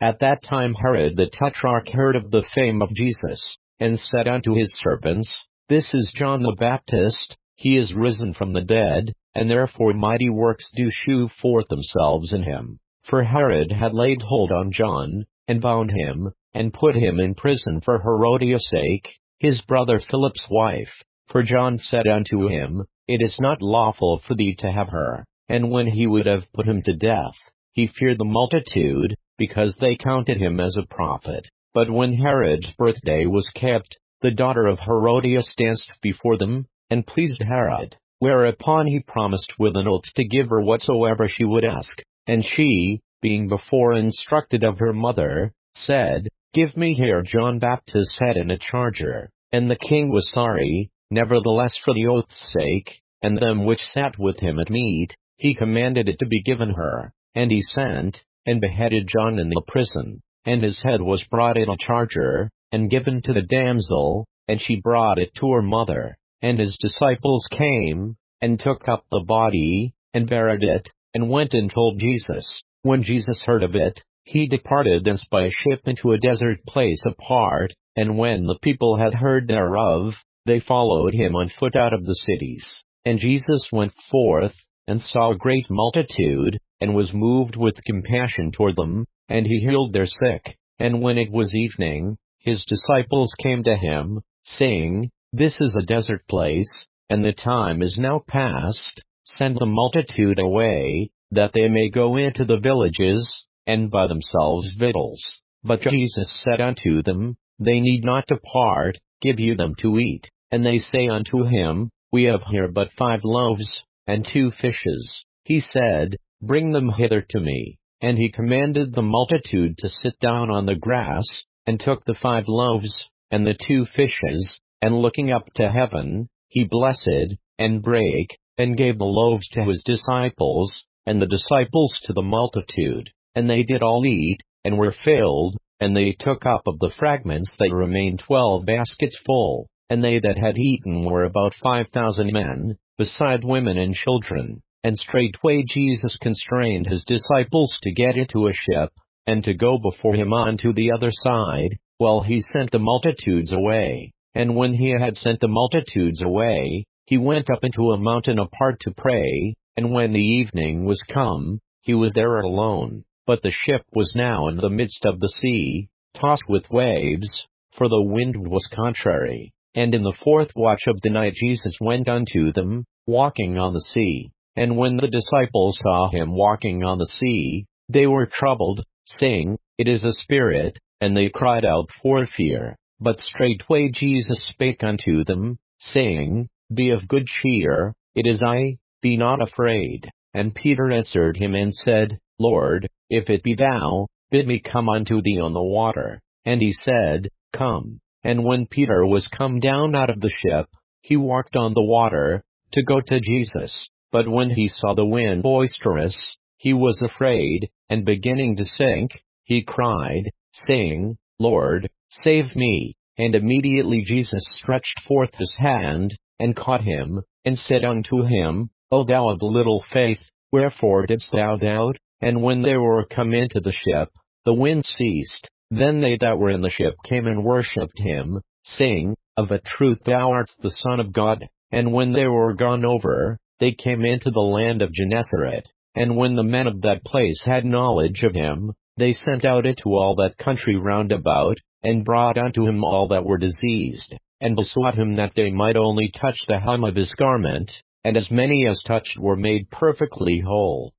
At that time Herod the tetrarch heard of the fame of Jesus, and said unto his servants, This is John the Baptist, he is risen from the dead, and therefore mighty works do shew forth themselves in him. For Herod had laid hold on John, and bound him, and put him in prison for Herodias' sake, his brother Philip's wife. For John said unto him, It is not lawful for thee to have her. And when he would have put him to death, he feared the multitude, because they counted him as a prophet. But when Herod's birthday was kept, the daughter of Herodias danced before them, and pleased Herod. Whereupon he promised with an oath to give her whatsoever she would ask. And she, being before instructed of her mother, said, Give me here John Baptist's head in a charger. And the king was sorry, nevertheless for the oath's sake, and them which sat with him at meat, he commanded it to be given her. And he sent, and beheaded John in the prison. And his head was brought in a charger, and given to the damsel, and she brought it to her mother. And his disciples came, and took up the body, and buried it, and went and told Jesus. When Jesus heard of it, he departed thence by a ship into a desert place apart, and when the people had heard thereof, they followed him on foot out of the cities. And Jesus went forth, and saw a great multitude, and was moved with compassion toward them, and he healed their sick. And when it was evening, his disciples came to him, saying, This is a desert place, and the time is now past. Send the multitude away, that they may go into the villages, and buy themselves victuals. But Jesus said unto them, They need not depart, give you them to eat. And they say unto him, We have here but 5 loaves, and 2 fishes. He said, Bring them hither to me. And he commanded the multitude to sit down on the grass, and took the 5 loaves, and the 2 fishes, and looking up to heaven, he blessed, and brake, and gave the loaves to his disciples, and the disciples to the multitude. And they did all eat, and were filled, and they took up of the fragments that remained 12 baskets full. And they that had eaten were about 5,000 men, beside women and children. And straightway Jesus constrained his disciples to get into a ship, and to go before him unto the other side, while he sent the multitudes away. And when he had sent the multitudes away, he went up into a mountain apart to pray, and when the evening was come, he was there alone. But the ship was now in the midst of the sea, tossed with waves, for the wind was contrary. And in the 4th watch of the night Jesus went unto them, walking on the sea. And when the disciples saw him walking on the sea, they were troubled, saying, It is a spirit, and they cried out for fear. But straightway Jesus spake unto them, saying, Be of good cheer, it is I, be not afraid. And Peter answered him and said, Lord, if it be thou, bid me come unto thee on the water. And he said, Come. And when Peter was come down out of the ship, he walked on the water, to go to Jesus. But when he saw the wind boisterous, he was afraid, and beginning to sink, he cried, saying, Lord, save me. And immediately Jesus stretched forth his hand, and caught him, and said unto him, O thou of little faith, wherefore didst thou doubt? And when they were come into the ship, the wind ceased. Then they that were in the ship came and worshipped him, saying, Of a truth thou art the Son of God. And when they were gone over, they came into the land of Gennesaret. And when the men of that place had knowledge of him, they sent out into all that country round about, and brought unto him all that were diseased, and besought him that they might only touch the hem of his garment, and as many as touched were made perfectly whole.